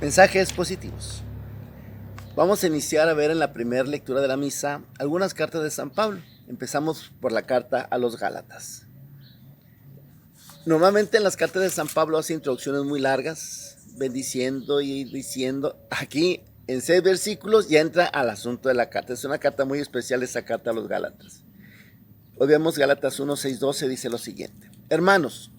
Mensajes positivos. Vamos a iniciar a ver en la primera lectura de la misa algunas cartas de San Pablo. Empezamos por la carta a los Gálatas. Normalmente en las cartas de San Pablo hace introducciones muy largas, bendiciendo y diciendo. Aquí en 6 versículos ya entra al asunto de la carta. Es una carta muy especial esta carta a los Gálatas. Hoy vemos Gálatas 1, 6, 12, dice lo siguiente. Hermanos,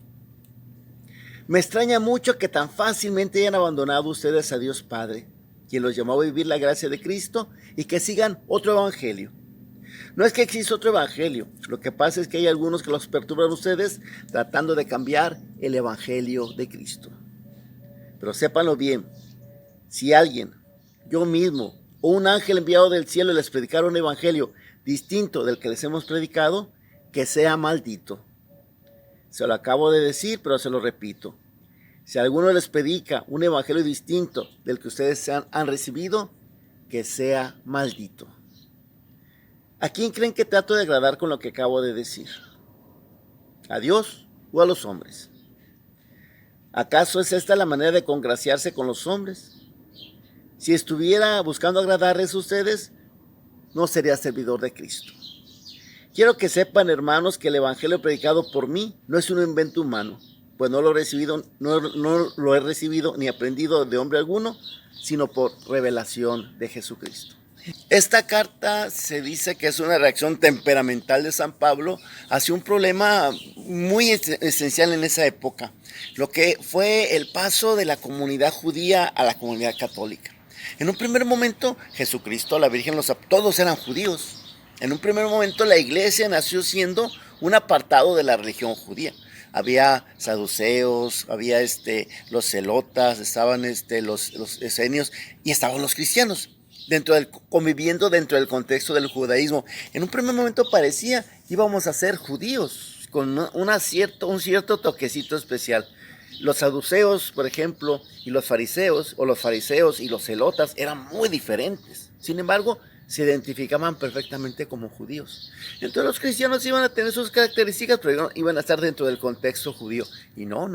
me extraña mucho que tan fácilmente hayan abandonado ustedes a Dios Padre, quien los llamó a vivir la gracia de Cristo, y que sigan otro evangelio. No es que exista otro evangelio, lo que pasa es que hay algunos que los perturban a ustedes tratando de cambiar el evangelio de Cristo. Pero sépanlo bien, si alguien, yo mismo o un ángel enviado del cielo les predicara un evangelio distinto del que les hemos predicado, que sea maldito. Se lo acabo de decir, pero se lo repito. Si alguno les predica un evangelio distinto del que ustedes han recibido, que sea maldito. ¿A quién creen que trato de agradar con lo que acabo de decir? ¿A Dios o a los hombres? ¿Acaso es esta la manera de congraciarse con los hombres? Si estuviera buscando agradarles a ustedes, no sería servidor de Cristo. Quiero que sepan, hermanos, que el evangelio predicado por mí no es un invento humano, pues no lo he recibido ni aprendido de hombre alguno, sino por revelación de Jesucristo. Esta carta se dice que es una reacción temperamental de San Pablo hacia un problema muy esencial en esa época, lo que fue el paso de la comunidad judía a la comunidad católica. En un primer momento, Jesucristo, la Virgen, todos eran judíos. En un primer momento la iglesia nació siendo un apartado de la religión judía. Había saduceos, había los celotas, estaban los esenios y estaban los cristianos conviviendo dentro del contexto del judaísmo. En un primer momento parecía que íbamos a ser judíos con un cierto toquecito especial. Los saduceos, por ejemplo, y los fariseos y los celotas eran muy diferentes. Sin embargo, se identificaban perfectamente como judíos. Entonces los cristianos iban a tener sus características, pero iban a estar dentro del contexto judío. Y no.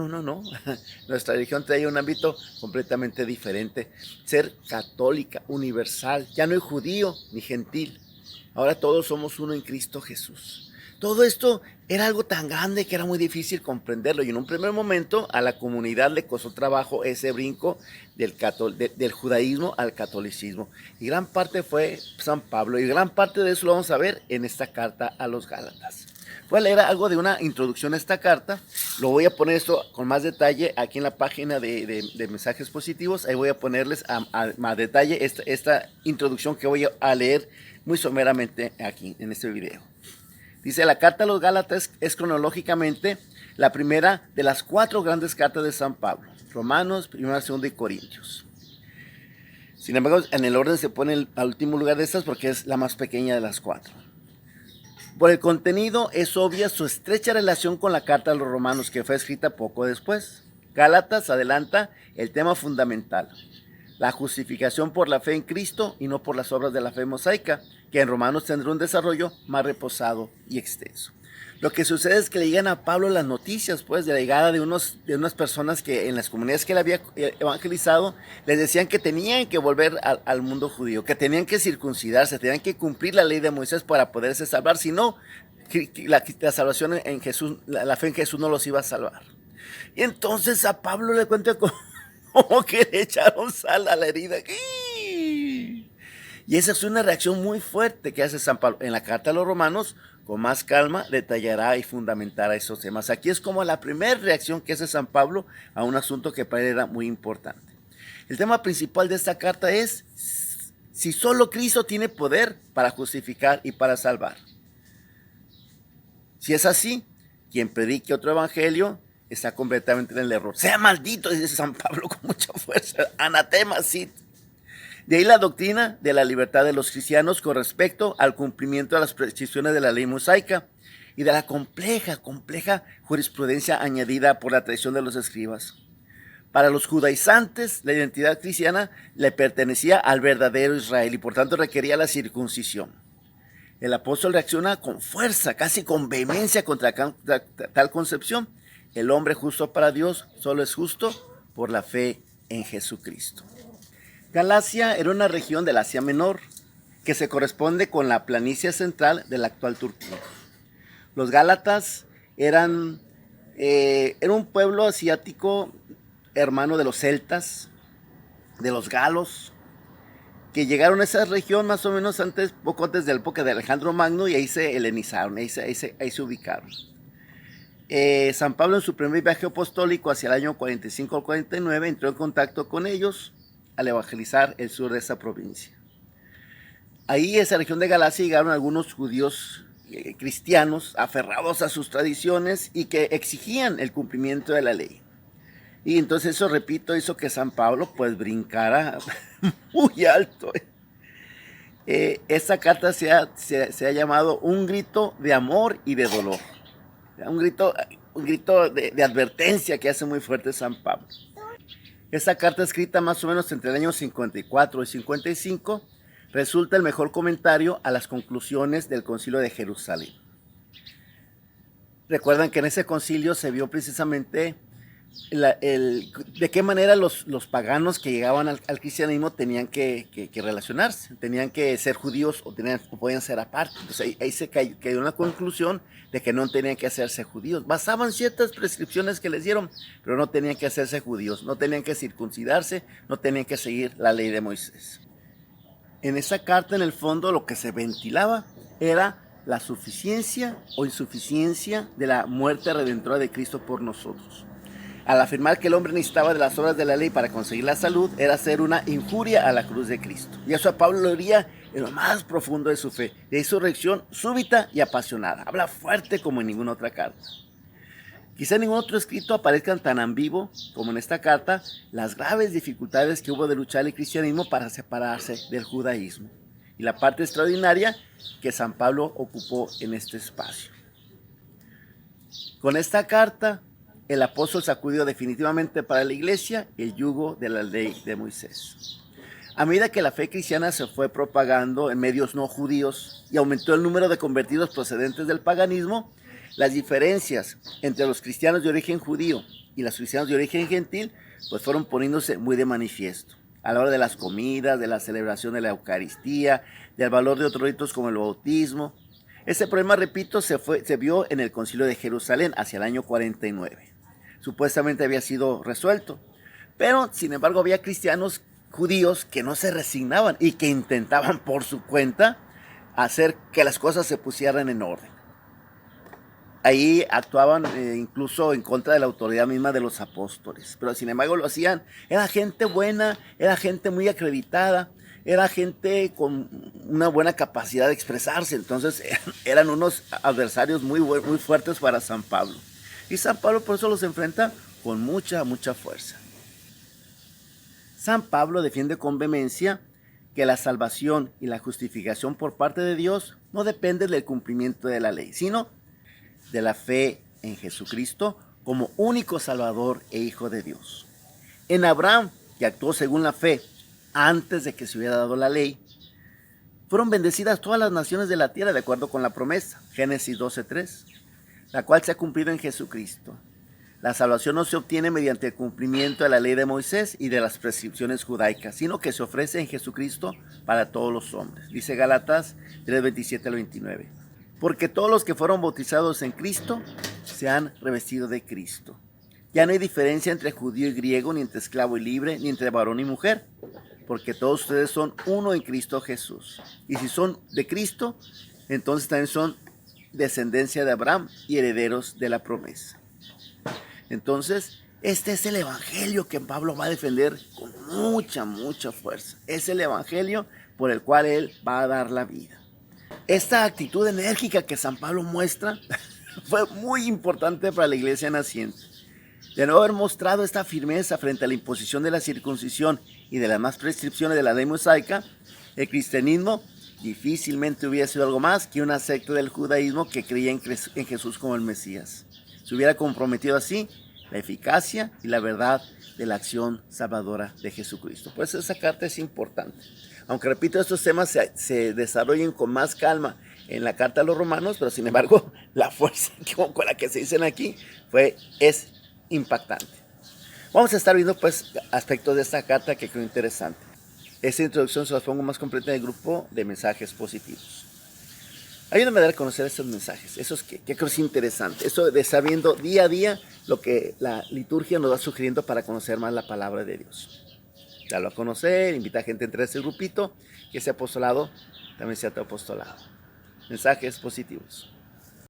Nuestra religión trae un ámbito completamente diferente. Ser católica, universal. Ya no hay judío ni gentil. Ahora todos somos uno en Cristo Jesús. Todo esto era algo tan grande que era muy difícil comprenderlo, y en un primer momento a la comunidad le costó trabajo ese brinco del judaísmo al catolicismo, y gran parte fue San Pablo, y gran parte de eso lo vamos a ver en esta carta a los Gálatas. Voy a leer algo de una introducción a esta carta, lo voy a poner esto con más detalle aquí en la página de mensajes positivos. Ahí voy a ponerles a más detalle esta introducción que voy a leer muy someramente aquí en este video. Dice, la carta a los Gálatas es cronológicamente la primera de las 4 grandes cartas de San Pablo: Romanos, 1, 2 y Corintios. Sin embargo, en el orden se pone al último lugar de estas porque es la más pequeña de las 4. Por el contenido es obvia su estrecha relación con la carta a los Romanos, que fue escrita poco después. Gálatas adelanta el tema fundamental: la justificación por la fe en Cristo y no por las obras de la fe mosaica, que en Romanos tendrá un desarrollo más reposado y extenso. Lo que sucede es que le llegan a Pablo las noticias, pues, de la llegada de unas personas que en las comunidades que él había evangelizado, les decían que tenían que volver al mundo judío, que tenían que circuncidarse, tenían que cumplir la ley de Moisés para poderse salvar. Si no, la salvación en Jesús, la fe en Jesús no los iba a salvar. Y entonces a Pablo le cuenta como que le echaron sal a la herida. Y esa es una reacción muy fuerte que hace San Pablo. En la carta a los Romanos, con más calma, detallará y fundamentará esos temas. Aquí es como la primera reacción que hace San Pablo a un asunto que para él era muy importante. El tema principal de esta carta es si solo Cristo tiene poder para justificar y para salvar. Si es así, quien predique otro evangelio está completamente en el error. Sea maldito, dice San Pablo con mucha fuerza. Anatema, sí. De ahí la doctrina de la libertad de los cristianos con respecto al cumplimiento de las prescripciones de la ley mosaica y de la compleja jurisprudencia añadida por la tradición de los escribas. Para los judaizantes, la identidad cristiana le pertenecía al verdadero Israel y por tanto requería la circuncisión. El apóstol reacciona con fuerza, casi con vehemencia contra tal concepción. El hombre justo para Dios solo es justo por la fe en Jesucristo. Galacia era una región del Asia Menor que se corresponde con la planicie central de la actual Turquía. Los gálatas era un pueblo asiático hermano de los celtas, de los galos, que llegaron a esa región más o menos poco antes de la época de Alejandro Magno, y ahí se helenizaron, ahí se ubicaron. San Pablo en su primer viaje apostólico hacia el año 45 al 49 entró en contacto con ellos al evangelizar el sur de esa provincia. Ahí en esa región de Galacia llegaron algunos judíos cristianos aferrados a sus tradiciones y que exigían el cumplimiento de la ley. Y entonces eso, repito, hizo que San Pablo pues brincara muy alto. Esta carta se ha llamado un grito de amor y de dolor. Un grito de advertencia que hace muy fuerte San Pablo. Esta carta, escrita más o menos entre el año 54 y 55, resulta el mejor comentario a las conclusiones del Concilio de Jerusalén. Recuerdan que en ese concilio se vio precisamente de qué manera los paganos que llegaban al cristianismo tenían que relacionarse, tenían que ser judíos o podían ser aparte. Entonces ahí se cayó en la conclusión de que no tenían que hacerse judíos. Basaban ciertas prescripciones que les dieron, pero no tenían que hacerse judíos, no tenían que circuncidarse, no tenían que seguir la ley de Moisés. En esa carta, en el fondo, lo que se ventilaba era la suficiencia o insuficiencia de la muerte redentora de Cristo por nosotros. Al afirmar que el hombre necesitaba de las obras de la ley para conseguir la salud, era hacer una injuria a la cruz de Cristo. Y eso a Pablo lo haría en lo más profundo de su fe. De ahí su reacción súbita y apasionada. Habla fuerte como en ninguna otra carta. Quizá en ningún otro escrito aparezcan tan en vivo como en esta carta las graves dificultades que hubo de luchar el cristianismo para separarse del judaísmo. Y la parte extraordinaria que San Pablo ocupó en este espacio. Con esta carta, el apóstol sacudió definitivamente para la iglesia el yugo de la ley de Moisés. A medida que la fe cristiana se fue propagando en medios no judíos y aumentó el número de convertidos procedentes del paganismo, las diferencias entre los cristianos de origen judío y los cristianos de origen gentil pues fueron poniéndose muy de manifiesto. A la hora de las comidas, de la celebración de la Eucaristía, del valor de otros ritos como el bautismo. Ese problema, repito, se vio en el Concilio de Jerusalén hacia el año 49. Supuestamente había sido resuelto, pero sin embargo había cristianos judíos que no se resignaban y que intentaban por su cuenta hacer que las cosas se pusieran en orden. Ahí actuaban incluso en contra de la autoridad misma de los apóstoles, pero sin embargo lo hacían. Era gente buena, era gente muy acreditada, era gente con una buena capacidad de expresarse. Entonces eran unos adversarios muy fuertes para San Pablo. Y San Pablo por eso los enfrenta con mucha fuerza. San Pablo defiende con vehemencia que la salvación y la justificación por parte de Dios no dependen del cumplimiento de la ley, sino de la fe en Jesucristo como único Salvador e Hijo de Dios. En Abraham, que actuó según la fe antes de que se hubiera dado la ley, fueron bendecidas todas las naciones de la tierra de acuerdo con la promesa, Génesis 12:3, la cual se ha cumplido en Jesucristo. La salvación no se obtiene mediante el cumplimiento de la ley de Moisés y de las prescripciones judaicas, sino que se ofrece en Jesucristo para todos los hombres. Dice Gálatas 3:27 al 29. Porque todos los que fueron bautizados en Cristo se han revestido de Cristo. Ya no hay diferencia entre judío y griego, ni entre esclavo y libre, ni entre varón y mujer, porque todos ustedes son uno en Cristo Jesús. Y si son de Cristo, entonces también son descendencia de Abraham y herederos de la promesa. Entonces, este es el evangelio que Pablo va a defender con mucha fuerza. Es el evangelio por el cual él va a dar la vida. Esta actitud enérgica que San Pablo muestra fue muy importante para la iglesia naciente. De no haber mostrado esta firmeza frente a la imposición de la circuncisión y de las más prescripciones de la ley mosaica, el cristianismo difícilmente hubiera sido algo más que una secta del judaísmo que creía en Jesús como el Mesías. Se hubiera comprometido así la eficacia y la verdad de la acción salvadora de Jesucristo. Por eso esa carta es importante. Aunque repito, estos temas se desarrollen con más calma en la carta a los romanos, pero sin embargo la fuerza con la que se dicen aquí es impactante. Vamos a estar viendo pues aspectos de esta carta que creo interesante. Esta introducción se las pongo más completa en el grupo de mensajes positivos. Ayúdame a dar a conocer estos mensajes, esos que creo que es interesante. Eso de sabiendo día a día lo que la liturgia nos va sugiriendo para conocer más la palabra de Dios. Darlo a conocer, invita a gente a entrar a ese grupito, que ese apostolado también sea tu apostolado. Mensajes positivos.